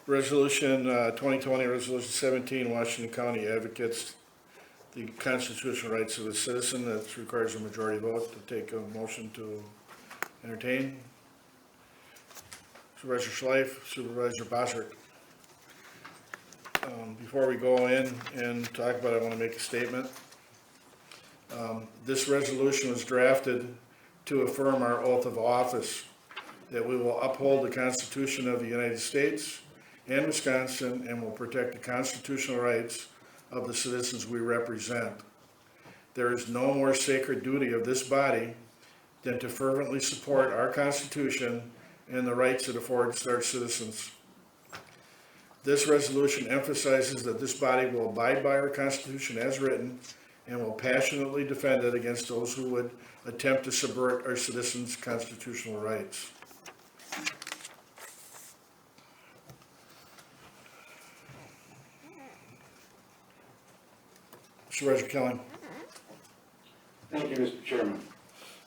Resolution 2020, Resolution 17, Washington County advocates the constitutional rights of the citizen. That requires a majority vote to take a motion to entertain. Supervisor Schleif, Supervisor Bossert. Before we go in and talk about it, I want to make a statement. This resolution was drafted to affirm our oath of office that we will uphold the Constitution of the United States and Wisconsin and will protect the constitutional rights of the citizens we represent. There is no more sacred duty of this body than to fervently support our Constitution and the rights it affords our citizens. This resolution emphasizes that this body will abide by our Constitution as written and will passionately defend it against those who would attempt to subvert our citizens' constitutional rights. Supervisor Kelly. Thank you, Mr. Chairman.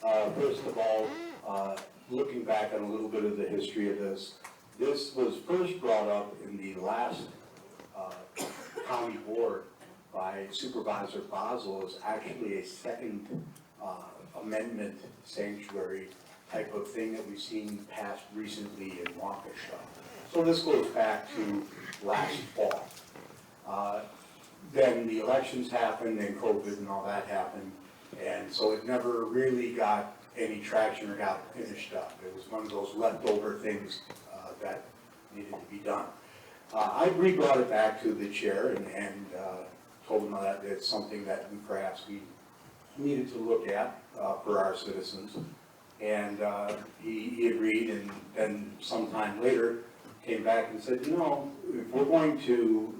First of all, looking back on a little bit of the history of this was first brought up in the last county board by Supervisor Basel as actually a second amendment sanctuary type of thing that we've seen passed recently in Waukesha. So this goes back to last fall. Then the elections happened and COVID and all that happened, and so it never really got any traction or got finished up. It was one of those leftover things that needed to be done. I re-brought it back to the chair and told him that it's something that perhaps we needed to look at for our citizens, and he agreed, and then sometime later came back and said, you know, if we're going to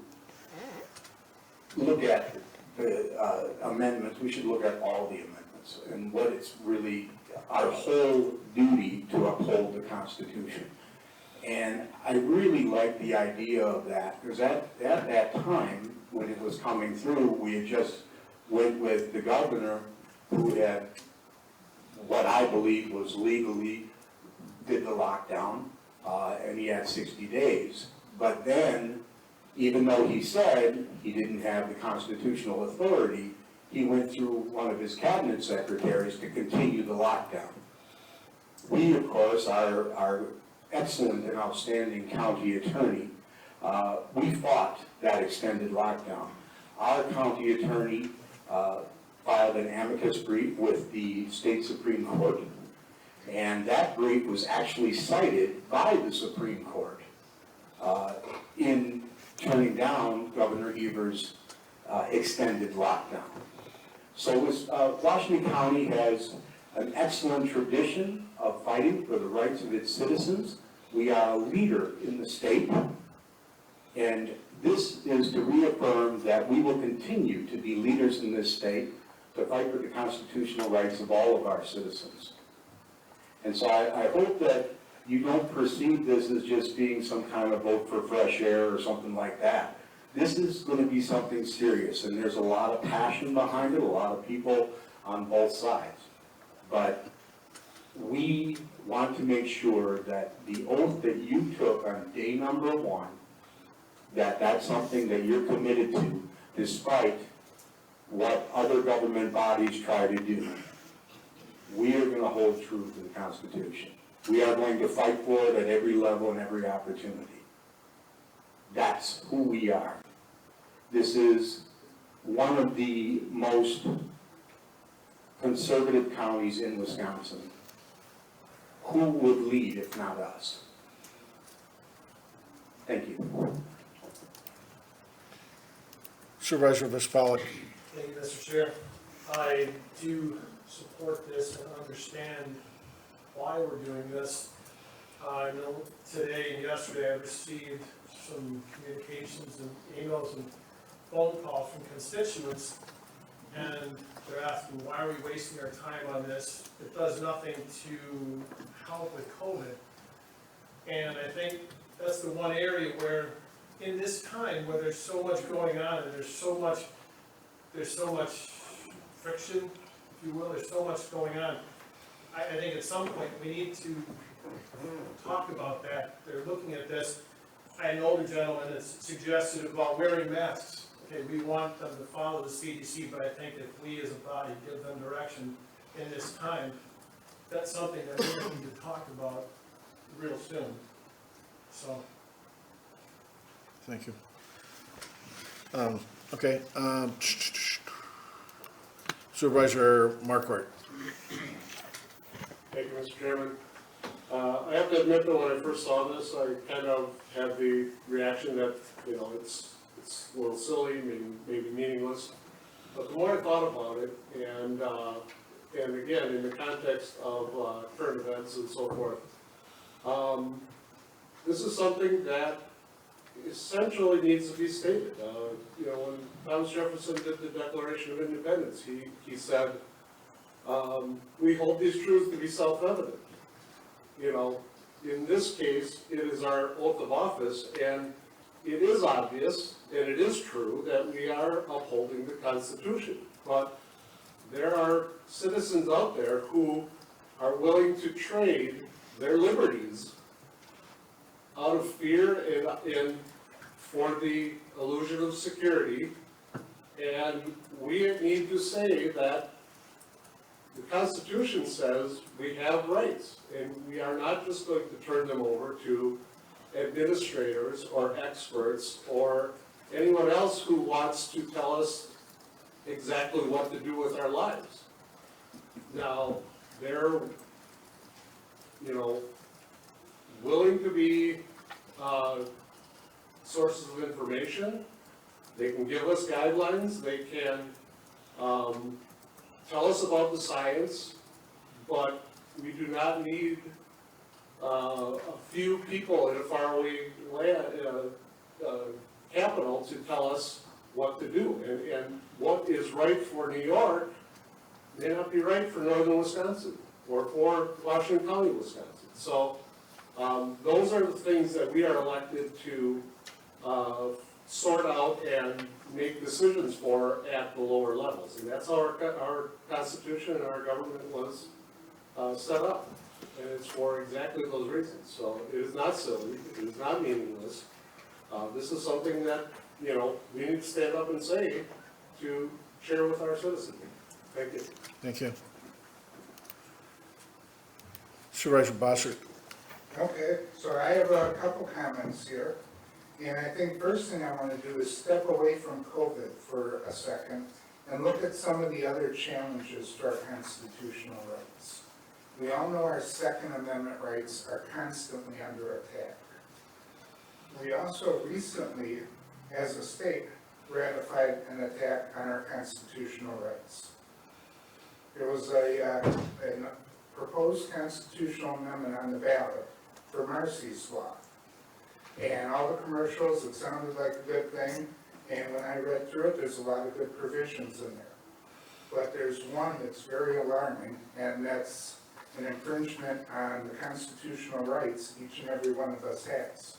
look at the amendments, we should look at all the amendments and what it's really our whole duty to uphold the Constitution. And I really like the idea of that, because at that time when it was coming through, we had just went with the governor who had what I believe was legally did the lockdown, and he had 60 days. But then, even though he said he didn't have the constitutional authority, he went through one of his cabinet secretaries to continue the lockdown. We, of course, our excellent and outstanding county attorney, we fought that extended lockdown. Our county attorney filed an amicus brief with the state Supreme Court, and that brief was actually cited by the Supreme Court in turning down Governor Evers' extended lockdown. So Washington County has an excellent tradition of fighting for the rights of its citizens. We are a leader in the state, and this is to reaffirm that we will continue to be leaders in this state to fight for the constitutional rights of all of our citizens. And so I hope that you don't perceive this as just being some kind of vote for fresh air or something like that. This is going to be something serious, and there's a lot of passion behind it, a lot of people on both sides. But we want to make sure that the oath that you took on day number 1, that's something that you're committed to, despite what other government bodies try to do. We are going to hold true to the Constitution. We are going to fight for it at every level and every opportunity. That's who we are. This is one of the most conservative counties in Wisconsin. Who would lead if not us? Thank you. Supervisor Vespalic. Thank you, Mr. Chair. I do support this and understand why we're doing this. I know today and yesterday I received some communications and emails and phone calls from constituents, and they're asking, why are we wasting our time on this? It does nothing to help with COVID. And I think that's the one area where, in this time where there's so much going on and there's so much friction, if you will, there's so much going on. I think at some point we need to talk about that. They're looking at this, I know the gentleman that suggested about wearing masks. Okay, we want them to follow the CDC, but I think if we as a body give them direction in this time, that's something that we need to talk about real soon. So, Thank you. Okay, Supervisor Markwart. Thank you, Mr. Chairman. I have to admit that when I first saw this, I kind of had the reaction that, you know, it's a little silly, maybe meaningless. But the more I thought about it, and again, in the context of current events and so forth, this is something that essentially needs to be stated. You know, when Thomas Jefferson did the Declaration of Independence, he said, we hold these truths to be self-evident. You know, in this case, it is our oath of office, and it is obvious, and it is true, that we are upholding the Constitution. But there are citizens out there who are willing to trade their liberties out of fear and for the illusion of security. And we need to say that the Constitution says we have rights, and we are not just going to turn them over to administrators or experts or anyone else who wants to tell us exactly what to do with our lives. Now, they're, you know, willing to be sources of information. They can give us guidelines. They can tell us about the science, but we do not need a few people in a faraway capital to tell us what to do. And what is right for New York may not be right for northern Wisconsin or for Washington County, Wisconsin. So those are the things that we are elected to sort out and make decisions for at the lower levels. And that's how our Constitution and our government was set up. And it's for exactly those reasons. So it is not silly, it is not meaningless. This is something that, you know, we need to stand up and say to share with our citizens. Thank you. Thank you. Supervisor Bossert. Okay, so I have a couple comments here. And I think first thing I want to do is step away from COVID for a second and look at some of the other challenges to our constitutional rights. We all know our Second Amendment rights are constantly under attack. We also recently, as a state, ratified an attack on our constitutional rights. There was a proposed constitutional amendment on the ballot for Marcy's Law. And all the commercials, it sounded like a good thing, and when I read through it, there's a lot of good provisions in there. But there's one that's very alarming, and that's an infringement on the constitutional rights each and every one of us has.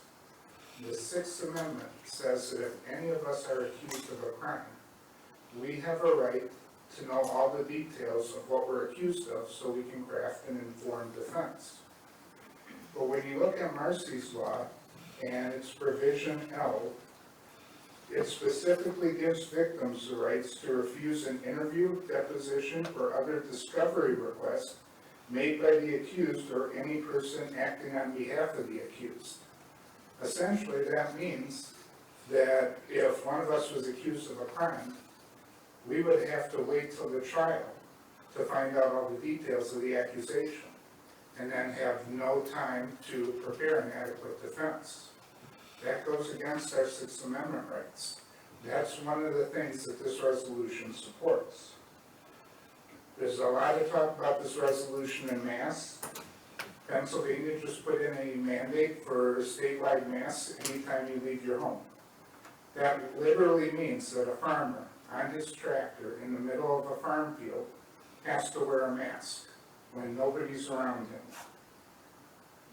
The Sixth Amendment says that if any of us are accused of a crime, we have a right to know all the details of what we're accused of so we can craft an informed defense. But when you look at Marcy's Law, and its provision L, it specifically gives victims the rights to refuse an interview, deposition, or other discovery request made by the accused or any person acting on behalf of the accused. Essentially, that means that if one of us was accused of a crime, we would have to wait till the trial to find out all the details of the accusation, and then have no time to prepare an adequate defense. That goes against our Sixth Amendment rights. That's one of the things that this resolution supports. There's a lot of talk about this resolution en masse. Pennsylvania just put in a mandate for statewide masks anytime you leave your home. That literally means that a farmer on his tractor in the middle of a farm field has to wear a mask when nobody's around him.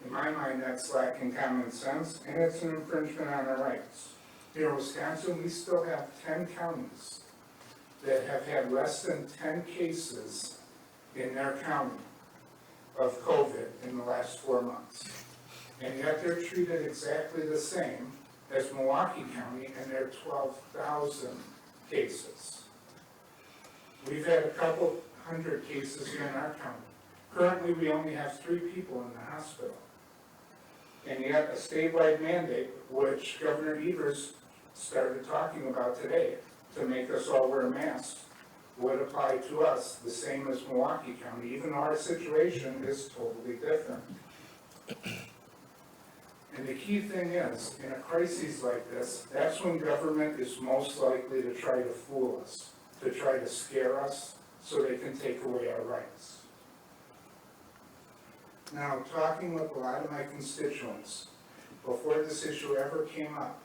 In my mind, that's lacking common sense, and it's an infringement on our rights. Here in Wisconsin, we still have 10 counties that have had less than 10 cases in their county of COVID in the last 4 months. And yet they're treated exactly the same as Milwaukee County, and there are 12,000 cases. We've had a couple hundred cases here in our county. Currently, we only have 3 people in the hospital. And yet, a statewide mandate, which Governor Evers started talking about today, to make us all wear masks, would apply to us the same as Milwaukee County, even though our situation is totally different. And the key thing is, in a crisis like this, that's when government is most likely to try to fool us, to try to scare us, so they can take away our rights. Now, talking with a lot of my constituents, before this issue ever came up,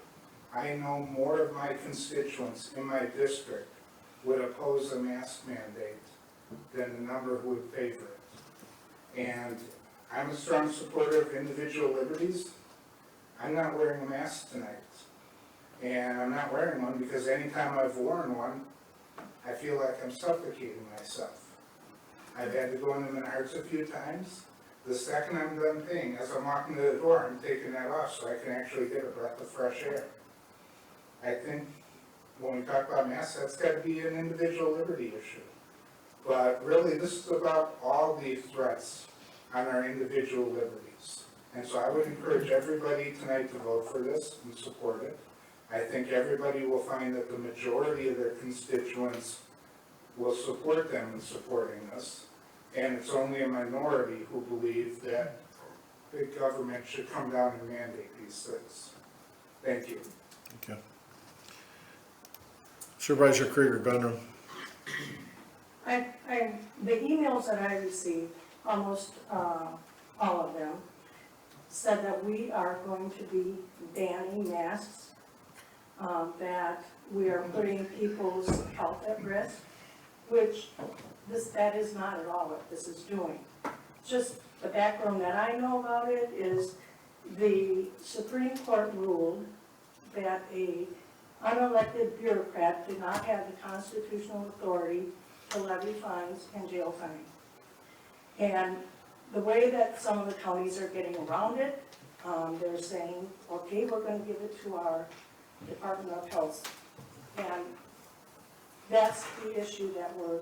I know more of my constituents in my district would oppose a mask mandate than the number who would favor it. And I'm a strong supporter of individual liberties. I'm not wearing a mask tonight. And I'm not wearing one because anytime I've worn one, I feel like I'm suffocating myself. I've had to go into Menards a few times. The second I'm done paying, as I'm walking to the door, I'm taking that off so I can actually get a breath of fresh air. I think when we talk about masks, that's got to be an individual liberty issue. But really, this is about all the threats on our individual liberties. And so I would encourage everybody tonight to vote for this and support it. I think everybody will find that the majority of their constituents will support them in supporting this. And it's only a minority who believe that big government should come down and mandate these things. Thank you. Okay. Supervisor Krieger, Gunner. The emails that I received, almost all of them, said that we are going to be banning masks, that we are putting people's health at risk, which that is not at all what this is doing. Just the background that I know about it is the Supreme Court ruled that a unelected bureaucrat did not have the constitutional authority to levy fines and jail fines. And the way that some of the counties are getting around it, they're saying, okay, we're going to give it to our Department of Health. And that's the issue that we're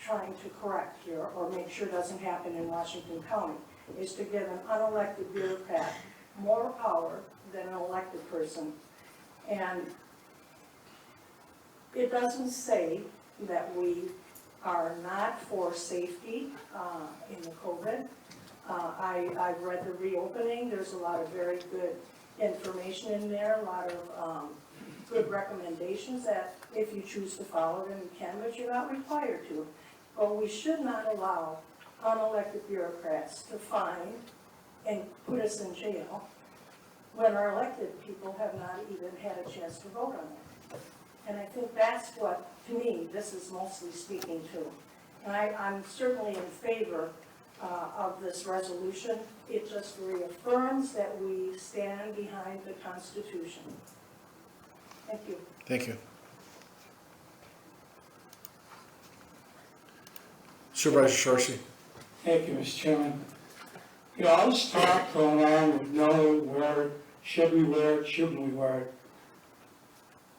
trying to correct here, or make sure doesn't happen in Washington County, is to give an unelected bureaucrat more power than an elected person. And it doesn't say that we are not for safety in the COVID. I've read the reopening. There's a lot of very good information in there, a lot of good recommendations that if you choose to follow them, you can, but you're not required to. But we should not allow unelected bureaucrats to fine and put us in jail when our elected people have not even had a chance to vote on it. And I think that's what, to me, this is mostly speaking to. And I'm certainly in favor of this resolution. It just reaffirms that we stand behind the Constitution. Thank you. Thank you. Supervisor Sorcy. Thank you, Mr. Chairman. You know, all this talk going on with no wear it, should we wear it, shouldn't we wear it?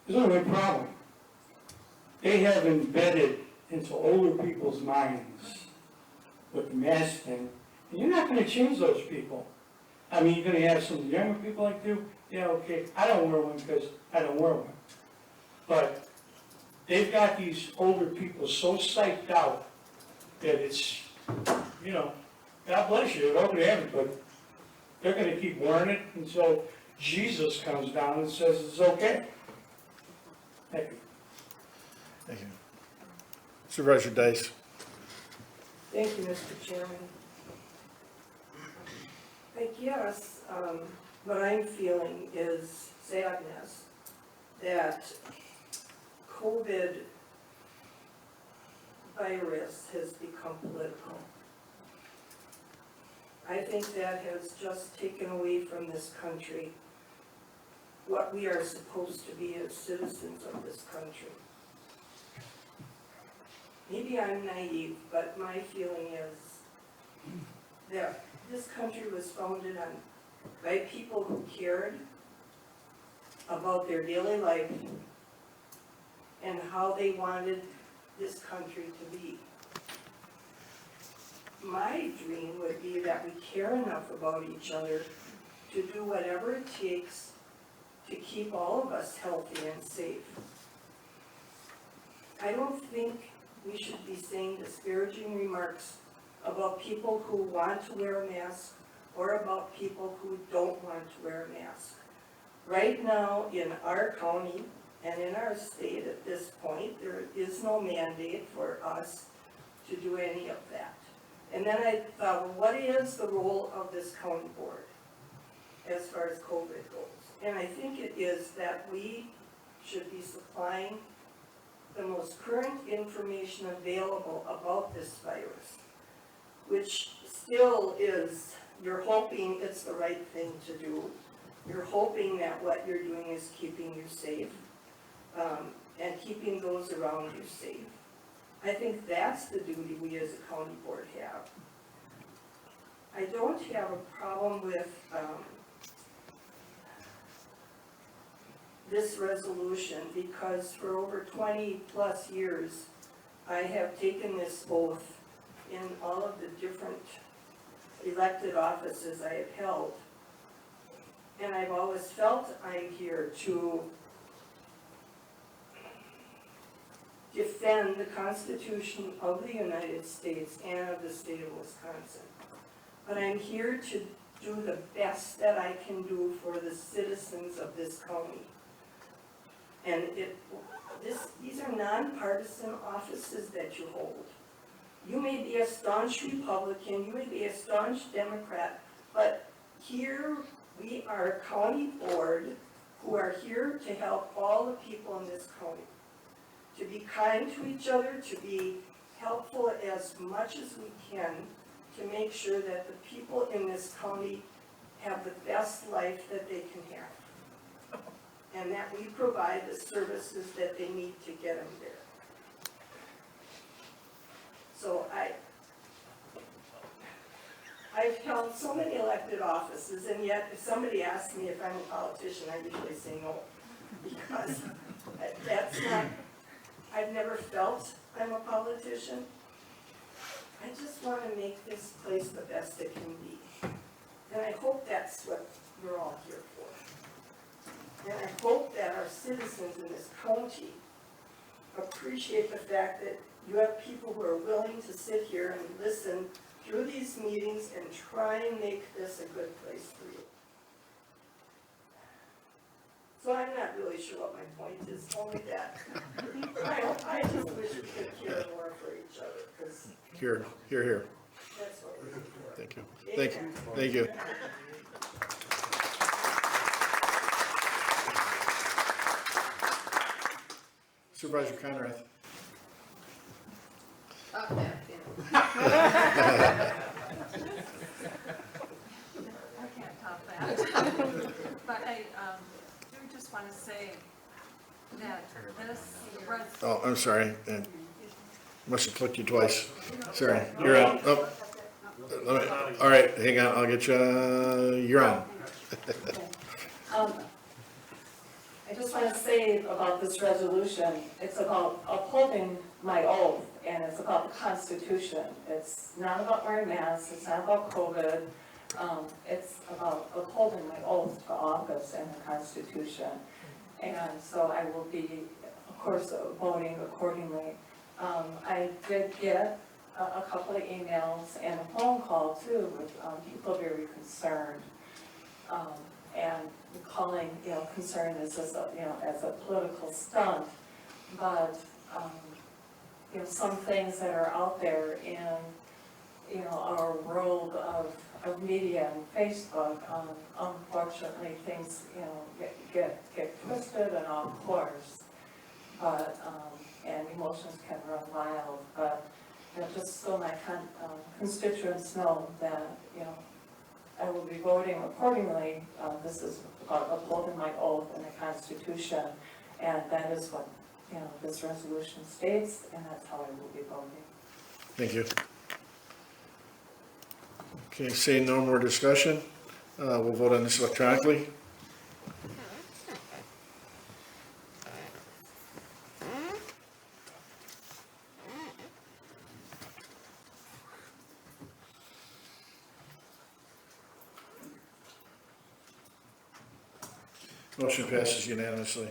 There's only one problem. They have embedded into older people's minds with the mask thing, and you're not going to change those people. I mean, you're going to have some younger people like you, yeah, okay, I don't wear one because I don't wear one. But they've got these older people so psyched out that it's, you know, God bless you, they're open to heaven, but they're going to keep wearing it until Jesus comes down and says it's okay. Thank you. Thank you. Supervisor Dice. Thank you, Mr. Chairman. I guess what I'm feeling is sadness that COVID virus has become political. I think that has just taken away from this country what we are supposed to be as citizens of this country. Maybe I'm naive, but my feeling is that this country was founded by people who cared about their daily life and how they wanted this country to be. My dream would be that we care enough about each other to do whatever it takes to keep all of us healthy and safe. I don't think we should be saying disparaging remarks about people who want to wear a mask or about people who don't want to wear a mask. Right now, in our county and in our state at this point, there is no mandate for us to do any of that. And then I thought, well, what is the role of this county board as far as COVID goes? And I think it is that we should be supplying the most current information available about this virus, which still is, you're hoping it's the right thing to do. You're hoping that what you're doing is keeping you safe, and keeping those around you safe. I think that's the duty we as a county board have. I don't have a problem with this resolution because for over 20 plus years, I have taken this oath in all of the different elected offices I have held. And I've always felt I'm here to defend the Constitution of the United States and of the state of Wisconsin. But I'm here to do the best that I can do for the citizens of this county. And these are nonpartisan offices that you hold. You may be a staunch Republican, you may be a staunch Democrat, but here we are a county board who are here to help all the people in this county. To be kind to each other, to be helpful as much as we can to make sure that the people in this county have the best life that they can have. And that we provide the services that they need to get them there. So I've held so many elected offices, and yet if somebody asks me if I'm a politician, I usually say no. Because that's not, I've never felt I'm a politician. I just want to make this place the best it can be. And I hope that's what we're all here for. And I hope that our citizens in this county appreciate the fact that you have people who are willing to sit here and listen through these meetings and try and make this a good place for you. So I'm not really sure what my point is, only that I just wish we could care more for each other, because Here. that's what we're here for. Thank you. Thank you. Supervisor Conrath. Okay. I can't top that. But I do just want to say that this Oh, I'm sorry. Must have clicked you twice. Sorry. You're on. Oh. All right, hang on. I'll get you. You're on. I just want to say about this resolution, it's about upholding my oath, and it's about the Constitution. It's not about wearing masks, it's not about COVID. It's about upholding my oath to office and the Constitution. And so I will be, of course, voting accordingly. I did get a couple of emails and a phone call too with people very concerned. And calling, concern as a political stunt, but, some things that are out there in, our world of media and Facebook, unfortunately, things, get twisted and off course, but, and emotions can run wild, but, just so my constituents know that, I will be voting accordingly. This is about upholding my oath and the Constitution, and that is what, this resolution states, and that's how I will be voting. Thank you. Okay, seeing no more discussion, we'll vote on this electronically. Motion passes unanimously.